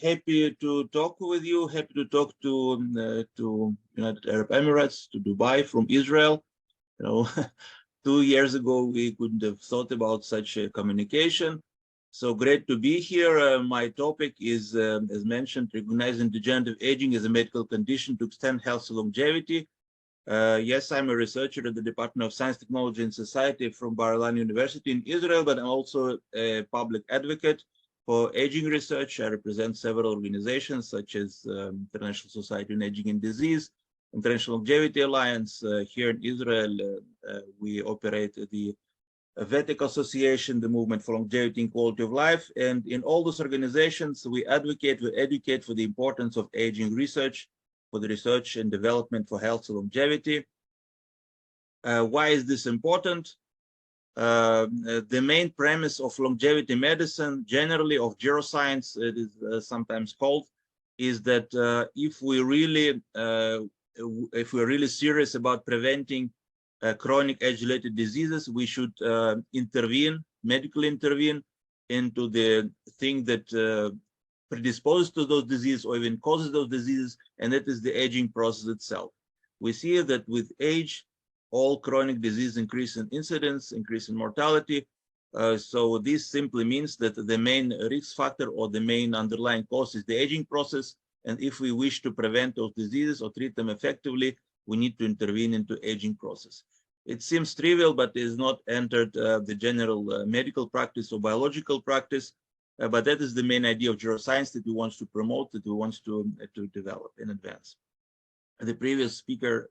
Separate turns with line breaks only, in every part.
happy to talk with you. Happy to talk to United Arab Emirates, to Dubai from Israel. 2 years ago we couldn't have thought about such a communication. So great to be here. My topic is, as mentioned, recognizing degenerative aging as a medical condition to extend health and longevity. Yes, I'm a researcher at the Department of Science, Technology and Society from Bar-Ilan University in Israel, but I'm also a public advocate for aging research. I represent several organizations such as International Society on Aging and Disease, International Longevity Alliance. Here in Israel, we operate the VETIC Association, the Movement for Longevity and Quality of Life. And in all those organizations, we educate for the importance of aging research, for the research and development for health and longevity. Why is this important? The main premise of longevity medicine, generally of geroscience, it is sometimes called, is that if we're really serious about preventing chronic age-related diseases, we should medically intervene into the thing that predisposes to those diseases or even causes those diseases, and that is the aging process itself. We see that with age, all chronic disease increase in incidence, increase in mortality. So this simply means that the main risk factor or the main underlying cause is the aging process. And if we wish to prevent those diseases or treat them effectively, we need to intervene into aging process. It seems trivial, but is not entered the general medical practice or biological practice. But that is the main idea of geroscience that we want to promote, that we want to develop in advance. The previous speaker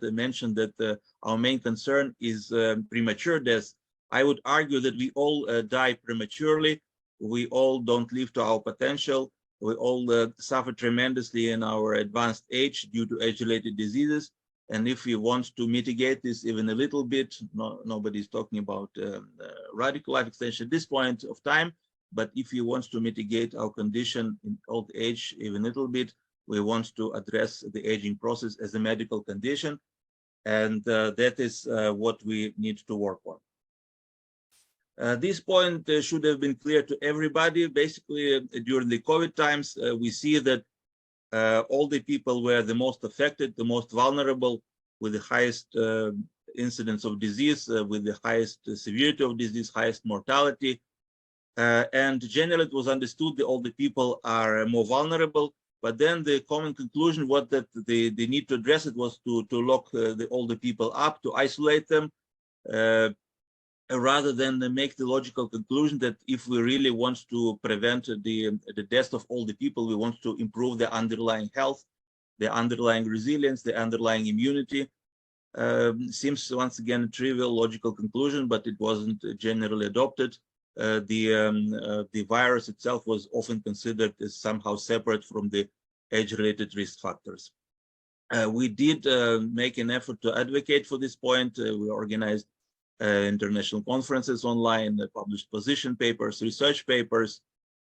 mentioned that our main concern is premature death. I would argue that we all die prematurely. We all don't live to our potential. We all suffer tremendously in our advanced age due to age-related diseases. And if we want to mitigate this even a little bit, nobody's talking about radical life extension at this point of time. But if we want to mitigate our condition in old age even a little bit, we want to address the aging process as a medical condition. And that is what we need to work on. This point should have been clear to everybody. Basically, during the COVID times, we see that all the people were the most affected, the most vulnerable, with the highest incidence of disease, with the highest severity of disease, highest mortality. And generally, it was understood that all the people are more vulnerable. But then the common conclusion was that the need to address it was to lock all the people up, to isolate them, rather than make the logical conclusion that if we really want to prevent the death of all the people, we want to improve their underlying health, their underlying resilience, their underlying immunity. Seems once again a trivial logical conclusion, but it wasn't generally adopted. The virus itself was often considered as somehow separate from the age-related risk factors. We did make an effort to advocate for this point. We organized international conferences online, published position papers, research papers,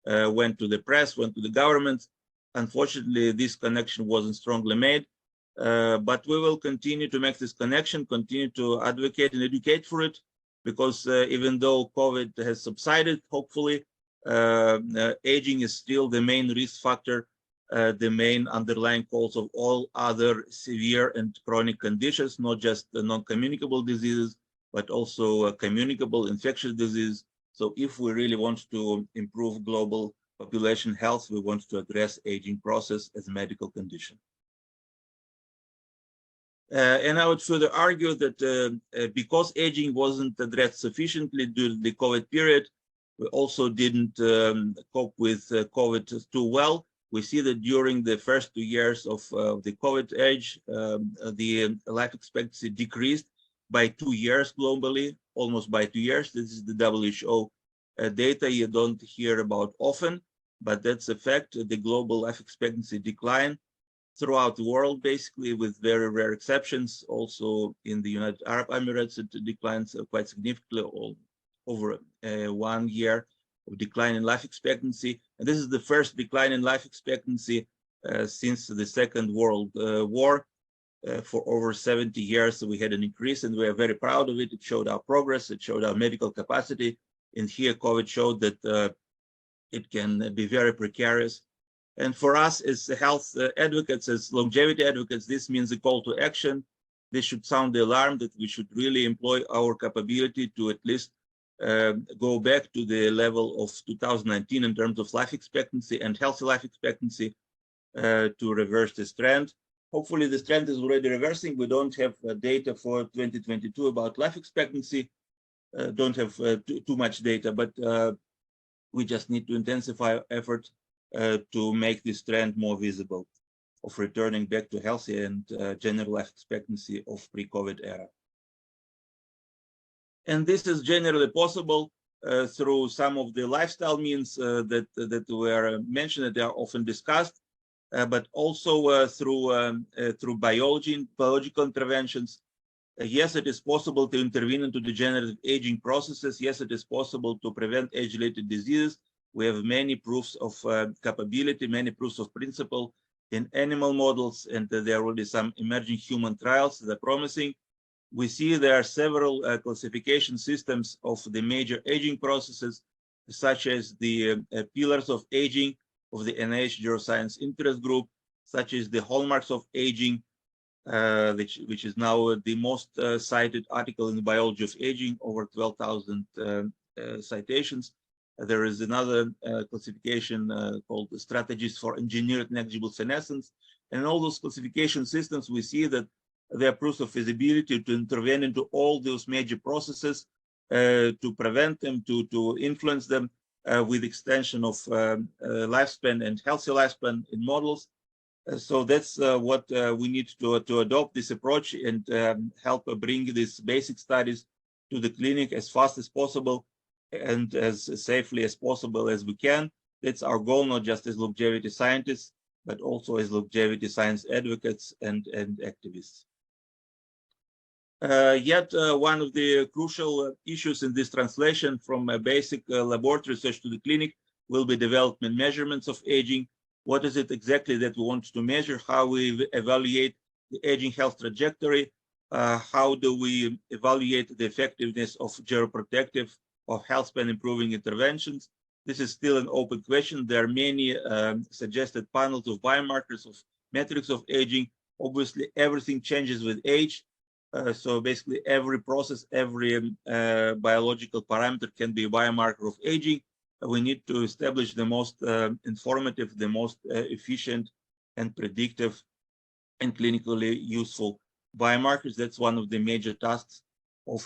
went to the press, went to the government. Unfortunately, this connection wasn't strongly made, but we will continue to make this connection, continue to advocate and educate for it, because even though COVID has subsided, hopefully, aging is still the main risk factor, the main underlying cause of all other severe and chronic conditions, not just the non-communicable diseases, but also communicable infectious disease. So if we really want to improve global population health, we want to address aging process as a medical condition. And I would further argue that because aging wasn't addressed sufficiently during the COVID period, we also didn't cope with COVID too well. We see that during the first 2 years of the COVID age, the life expectancy decreased by 2 years globally, almost by 2 years. This is the WHO data you don't hear about often, but that's a fact. The global life expectancy declined throughout the world, basically, with very rare exceptions. Also in the United Arab Emirates, it declines quite significantly, over 1 year of decline in life expectancy. And this is the first decline in life expectancy since the Second World War. For over 70 years, we had an increase, and we are very proud of it. It showed our progress, it showed our medical capacity. And here, COVID showed that It can be very precarious. And for us as health advocates, as longevity advocates, this means a call to action. This should sound the alarm that we should really employ our capability to at least go back to the level of 2019 in terms of life expectancy and healthy life expectancy to reverse this trend. Hopefully this trend is already reversing. We don't have data for 2022 about life expectancy, don't have too much data, but we just need to intensify effort to make this trend more visible of returning back to healthy and general life expectancy of pre-COVID era. And this is generally possible through some of the lifestyle means that were mentioned, that they are often discussed, but also through biological interventions. Yes, it is possible to intervene into degenerative aging processes. Yes, it is possible to prevent age-related diseases. We have many proofs of capability, many proofs of principle in animal models, and there are already some emerging human trials that are promising. We see there are several classification systems of the major aging processes, such as the pillars of aging of the NIH Neuroscience Interest Group, such as the hallmarks of aging, which is now the most cited article in the biology of aging, over 12,000 citations. There is another classification called the strategies for engineered negligible senescence. And in all those classification systems, we see that there are proofs of feasibility to intervene into all those major processes, to prevent them, to influence them with extension of lifespan and healthy lifespan in models. So that's what we need to adopt this approach and help bring these basic studies to the clinic as fast as possible and as safely as possible as we can. That's our goal, not just as longevity scientists, but also as longevity science advocates and activists. Yet one of the crucial issues in this translation from basic laboratory research to the clinic will be development measurements of aging. What is it exactly that we want to measure? How we evaluate the aging health trajectory? How do we evaluate the effectiveness of geroprotective or health span improving interventions? This is still an open question. There are many suggested panels of biomarkers, of metrics of aging. Obviously, everything changes with age. So basically, every process, every biological parameter can be a biomarker of aging. We need to establish the most informative, the most efficient and predictive and clinically useful biomarkers. That's one of the major tasks of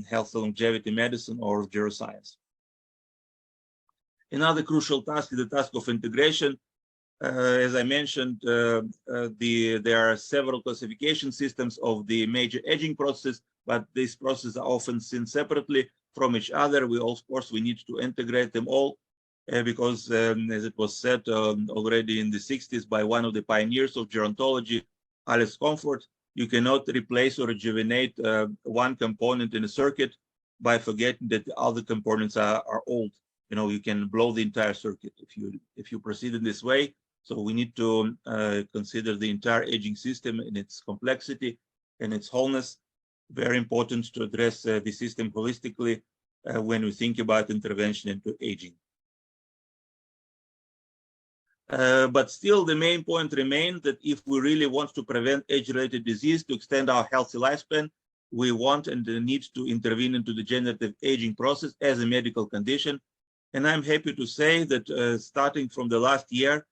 health and longevity medicine or geroscience. Another crucial task is the task of integration. As I mentioned, there are several classification systems of the major aging processes, but these processes are often seen separately from each other. Of course, we need to integrate them all because, as it was said already in the 60s by one of the pioneers of gerontology, Alex Comfort, you cannot replace or rejuvenate one component in a circuit by forgetting that the other components are old. You know, you can blow the entire circuit if you proceed in this way. So we need to consider the entire aging system in its complexity and its wholeness. Very important to address the system holistically when we think about intervention into aging. But still, the main point remains that if we really want to prevent age-related disease, to extend our healthy lifespan, we want and need to intervene into the degenerative aging process as a medical condition. And I'm happy to say that starting from the last year,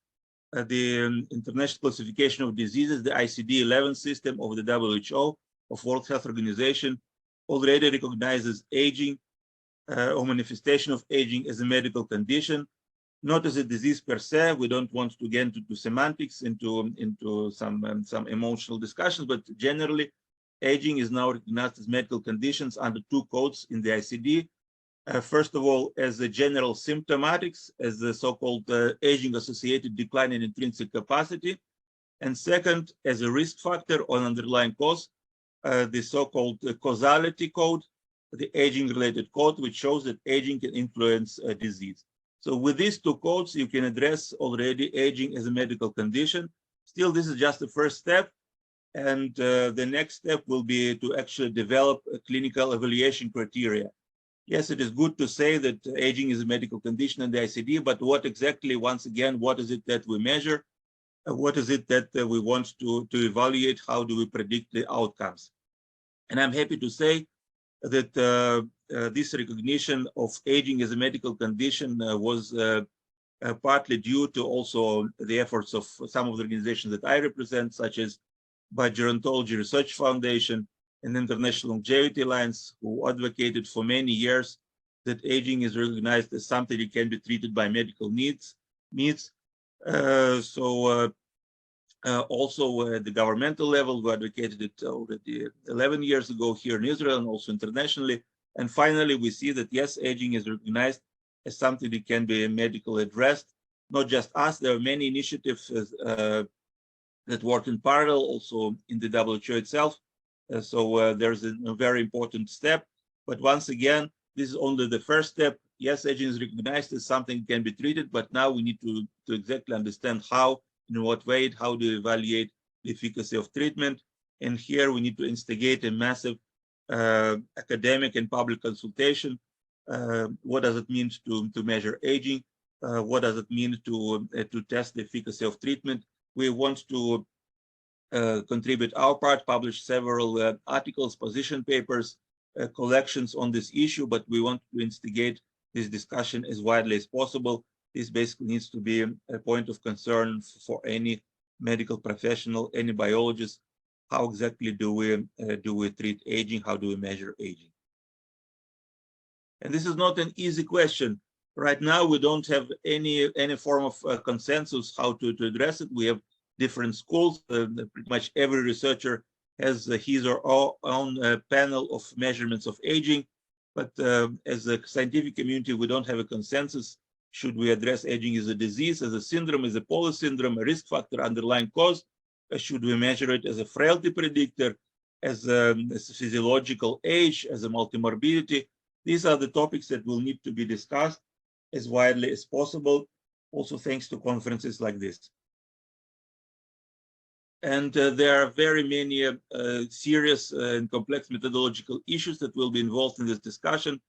the International Classification of Diseases, the ICD-11 system of the WHO, of World Health Organization, already recognizes aging or manifestation of aging as a medical condition, not as a disease per se. We don't want to get into semantics, into some emotional discussions, but generally, aging is now recognized as medical conditions under two codes in the ICD. First of all, as the general symptomatics, as the so-called aging-associated decline in intrinsic capacity, and second, as a risk factor or underlying cause, the so-called causality code, the aging-related code, which shows that aging can influence disease. So with these two codes, you can address already aging as a medical condition. Still, this is just the first step. And the next step will be to actually develop a clinical evaluation criteria. yes, it is good to say that aging is a medical condition in the ICD, but what exactly, once again, what is it that we measure? What is it that we want to evaluate? How do we predict the outcomes? And I'm happy to say that this recognition of aging as a medical condition was partly due to also the efforts of some of the organizations that I represent, such as Biogerontology Research Foundation and International Longevity Alliance, who advocated for many years that aging is recognized as something that can be treated by medical needs. Also at the governmental level, we advocated it already 11 years ago here in Israel and also internationally. And finally, we see that yes, aging is recognized as something that can be medically addressed. Not just us, there are many initiatives that work in parallel also in the WHO itself. There's a very important step. But once again, this is only the first step. Yes, aging is recognized as something that can be treated, but now we need to exactly understand how, in what way, how to evaluate the efficacy of treatment. And here we need to instigate a massive academic and public consultation. What does it mean to measure aging? What does it mean to test the efficacy of treatment? We want to contribute our part, publish several articles, position papers, collections on this issue, but we want to instigate this discussion as widely as possible. This basically needs to be a point of concern for any medical professional, any biologist. How exactly do we treat aging? How do we measure aging? And this is not an easy question. Right now, we don't have any form of consensus how to address it. We have different schools. Pretty much every researcher has his or her own panel of measurements of aging. But as a scientific community, we don't have a consensus. Should we address aging as a disease, as a syndrome, as a polysyndrome, a risk factor, underlying cause? Should we measure it as a frailty predictor, as a physiological age, as a multimorbidity? These are the topics that will need to be discussed as widely as possible, also thanks to conferences like this. And there are very many serious and complex methodological issues that will be involved in this discussion,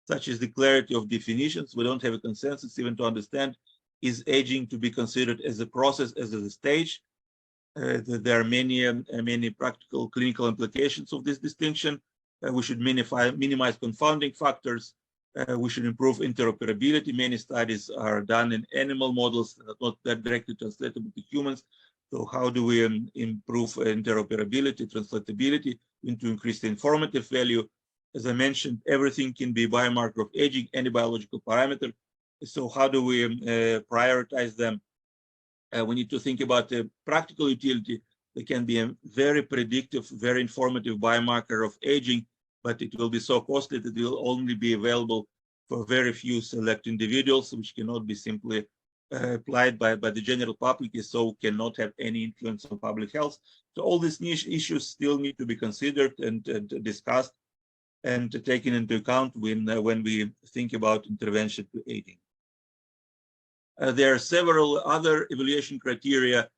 such as the clarity of definitions. We don't have a consensus even to understand, is aging to be considered as a process, as a stage? There are many practical clinical implications of this distinction. We should minimize confounding factors. We should improve interoperability. Many studies are done in animal models, not that directly translatable to humans. So how do we improve interoperability, translatability, and to increase the informative value? As I mentioned, everything can be a biomarker of aging, any biological parameter. So how do we prioritize them? We need to think about the practical utility. They can be a very predictive, very informative biomarker of aging, but it will be so costly that it will only be available for very few select individuals, which cannot be simply applied by the general public, so cannot have any influence on public health. So all these niche issues still need to be considered and discussed and taken into account when we think about intervention to aging. There are several other evaluation criteria.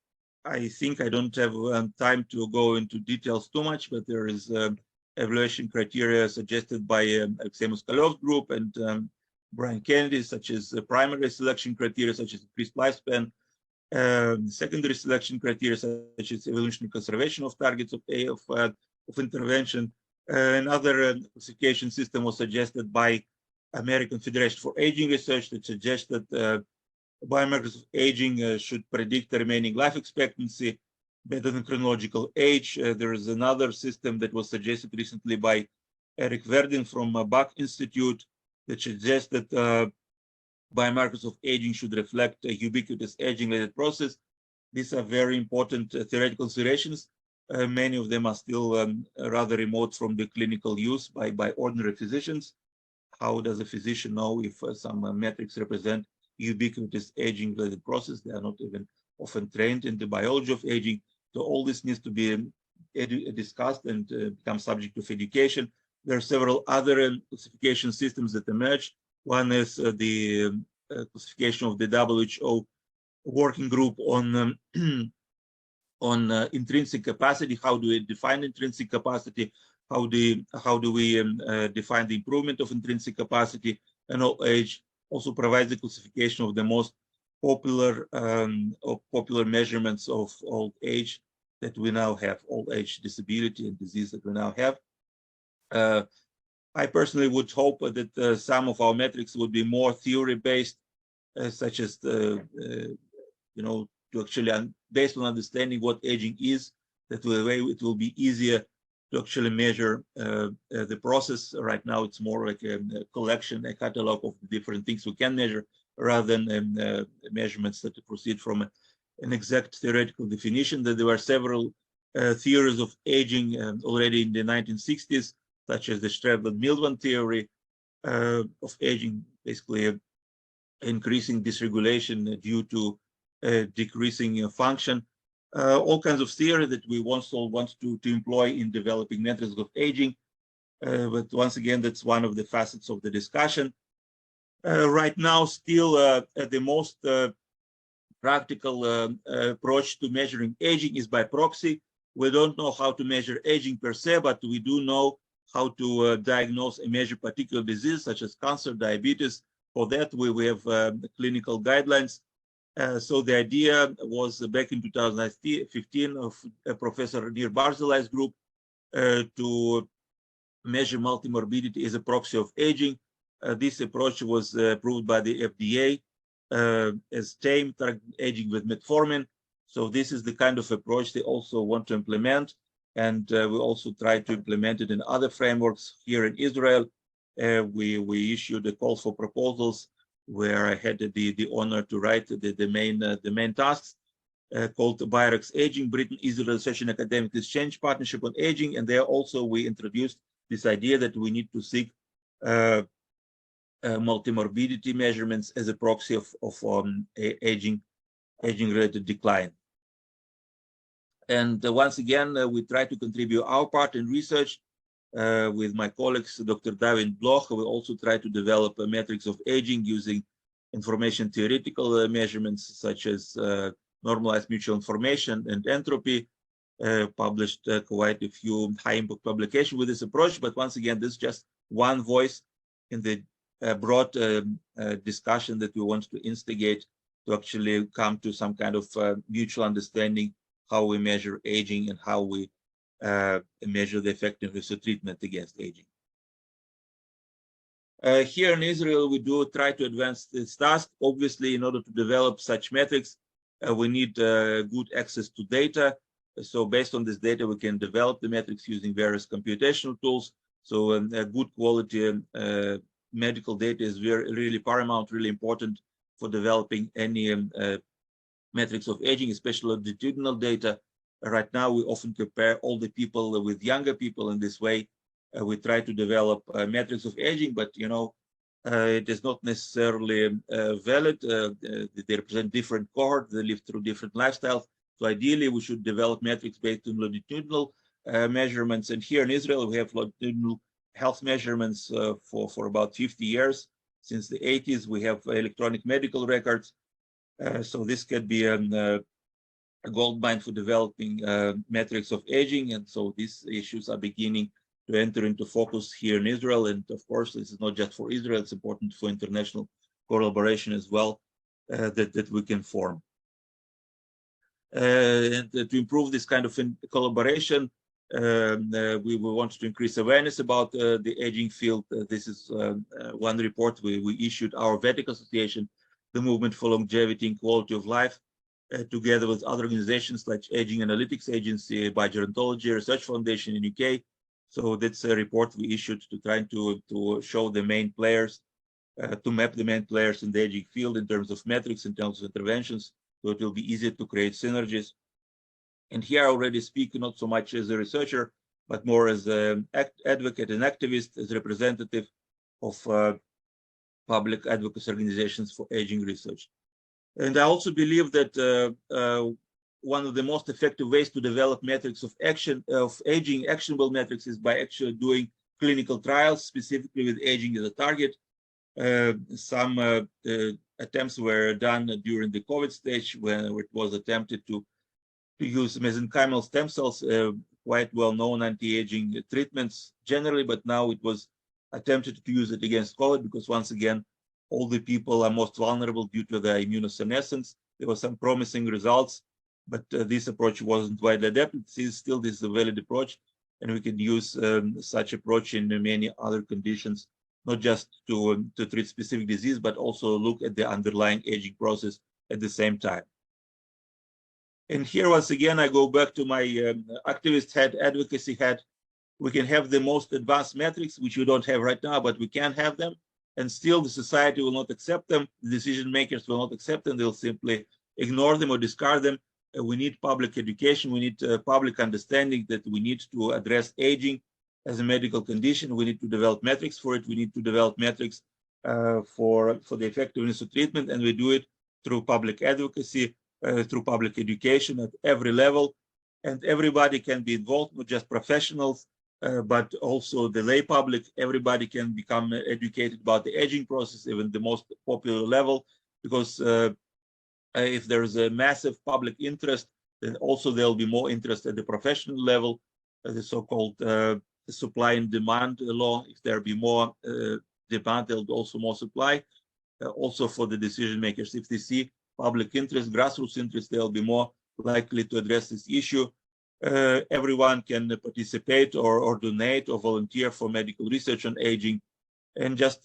I think I don't have time to go into details too much, but there is evaluation criteria suggested by Sciinov Group and Brian Kennedy, such as primary selection criteria, such as increased lifespan, secondary selection criteria, such as evolutionary conservation of targets of intervention. Another classification system was suggested by American Federation for Aging Research that suggests that biomarkers of aging should predict the remaining life expectancy better than chronological age. There is another system that was suggested recently by Eric Verdin from Bach Institute that suggests that biomarkers of aging should reflect a ubiquitous aging-related process. These are very important theoretical considerations. Many of them are still rather remote from the clinical use by ordinary physicians. How does a physician know if some metrics represent ubiquitous aging-related process? They are not even often trained in the biology of aging. So all this needs to be discussed and become subject of education. There are several other classification systems that emerged. One is the classification of the WHO working group on intrinsic capacity. How do we define intrinsic capacity? how do we define the improvement of intrinsic capacity and old age. Also provides the classification of the most popular measurements of old age that we now have, old age disability and disease that we now have. I personally would hope that some of our metrics would be more theory-based, such as to actually based on understanding what aging is. That way it will be easier to actually measure the process. Right now, it's more like a collection, a catalog of different things we can measure, rather than measurements that proceed from an exact theoretical definition. That there were several theories of aging already in the 1960s, such as the Strebler-Milvan theory of aging, basically increasing dysregulation due to decreasing function. All kinds of theory that we also want to employ in developing metrics of aging. But once again, that's one of the facets of the discussion. Right now, still the most practical approach to measuring aging is by proxy. We don't know how to measure aging per se, but we do know how to diagnose and measure particular disease such as cancer, diabetes. For that, we have clinical guidelines. So the idea was back in 2015 of Professor Nir Barzilai's group to measure multimorbidity as a proxy of aging. This approach was approved by the FDA as TAME, aging with metformin. So this is the kind of approach they also want to implement. And we also try to implement it in other frameworks here in Israel. We issued a call for proposals where I had the honor to write the main tasks called BIREX Aging, Britain-Israel Research and Academic Exchange Partnership on Aging. And there also we introduced this idea that we need to seek multimorbidity measurements as a proxy of aging-related decline. And once again, we try to contribute our part in research with my colleagues, Dr. David Bloch. We also try to develop metrics of aging using information theoretical measurements such as normalized mutual information and entropy. Published quite a few high-impact publications with this approach. But once again, this is just one voice in the broad discussion that we want to instigate to actually come to some kind of mutual understanding how we measure aging and how we measure the effectiveness of treatment against aging. Here in Israel, we do try to advance this task. Obviously, in order to develop such metrics, we need good access to data. So based on this data, we can develop the metrics using various computational tools. So good quality medical data is really paramount, really important for developing any metrics of aging, especially longitudinal data. Right now, we often compare older people with younger people. In this way, we try to develop metrics of aging, but it is not necessarily valid. They represent different cohorts. They live through different lifestyles. So ideally, we should develop metrics based on longitudinal measurements. And here in Israel, we have longitudinal health measurements for about 50 years. Since the 80s, we have electronic medical records. So this could be a goldmine for developing metrics of aging. And so these issues are beginning to enter into focus here in Israel. And of course, this is not just for Israel, it's important for international collaboration as well that we can form. And to improve this kind of collaboration, we want to increase awareness about the aging field. This is one report we issued, our VETIC Association, the Movement for Longevity and Quality of Life, together with other organizations like Aging Analytics Agency, Biogerontology Research Foundation in UK. So that's a report we issued to try to show the main players, to map the main players in the aging field in terms of metrics, in terms of interventions, so it will be easier to create synergies. And here I already speak not so much as a researcher, but more as an advocate and activist, as representative of public advocacy organizations for aging research. And I also believe that one of the most effective ways to develop metrics of aging, actionable metrics, is by actually doing clinical trials, specifically with aging as a target. Some attempts were done during the COVID stage, when it was attempted to use mesenchymal stem cells quite well-known anti-aging treatments generally, but now it was attempted to use it against COVID because once again, all the people are most vulnerable due to their immunosenescence. There were some promising results, but this approach wasn't widely adapted. Still, this is a valid approach, and we can use such approach in many other conditions, not just to treat specific disease, but also look at the underlying aging process at the same time. And here, once again, I go back to my activist hat, advocacy hat. We can have the most advanced metrics, which we don't have right now, but we can have them. And still the society will not accept them. The decision makers will not accept them. They'll simply ignore them or discard them. We need public education. We need public understanding that we need to address aging as a medical condition. We need to develop metrics for it. We need to develop metrics for the effectiveness of treatment. And we do it through public advocacy, through public education at every level. And everybody can be involved, not just professionals, but also the lay public. Everybody can become educated about the aging process, even the most popular level, because if there's a massive public interest, then also there'll be more interest at the professional level, the so-called supply and demand law. If there be more demand, there'll be also more supply. Also for the decision makers, if they see public interest, grassroots interest, they'll be more likely to address this issue. Everyone can participate or donate or volunteer for medical research on aging, and just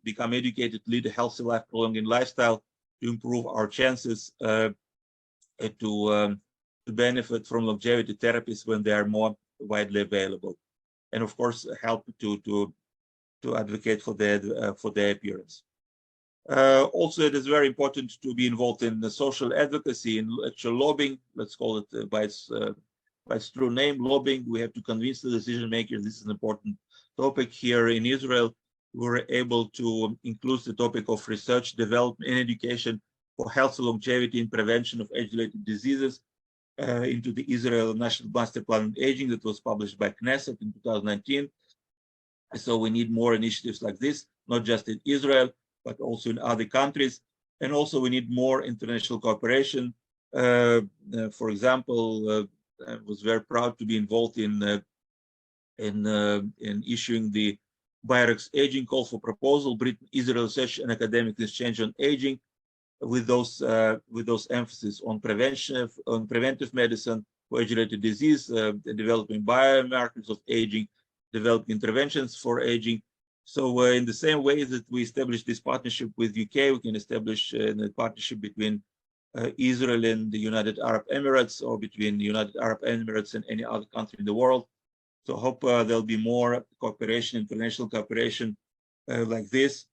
become educated, lead a healthy life, prolonging lifestyle to improve our chances to benefit from longevity therapies when they are more widely available, and of course help to advocate for their appearance. Also, it is very important to be involved in the social advocacy, in actual lobbying. Let's call it by its true name, lobbying. We have to convince the decision makers. This is an important topic. Here in Israel, we were able to include the topic of research, development, and education for health, longevity, and prevention of age-related diseases into the Israel National Master Plan on Aging that was published by Knesset in 2019. So we need more initiatives like this, not just in Israel, but also in other countries. And also we need more international cooperation. For example, I was very proud to be involved in issuing the BIREX Aging Call for Proposal, Britain, Israel Research and Academic Exchange on Aging, with those emphasis on prevention, on preventive medicine for age-related disease, developing biomarkers of aging, developing interventions for aging. So in the same way that we established this partnership with UK, we can establish a partnership between Israel and the United Arab Emirates, or between the United Arab Emirates and any other country in the world. So I hope there'll be more cooperation, international cooperation like this,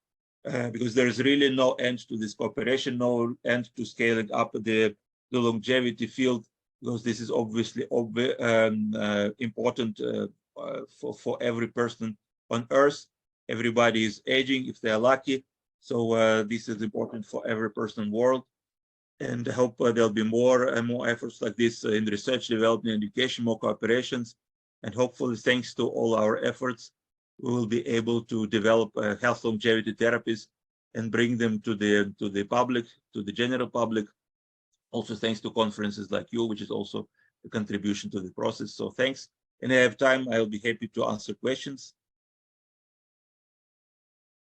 because there is really no end to this cooperation, no end to scaling up the longevity field, because this is obviously important for every person on Earth. Everybody is aging if they are lucky. So this is important for every person in the world. And I hope there'll be more and more efforts like this in research, development, education, more cooperations. And hopefully, thanks to all our efforts, we will be able to develop health longevity therapies and bring them to the public, to the general public. Also, thanks to conferences like you, which is also a contribution to the process. So thanks. And I have time, I'll be happy to answer questions.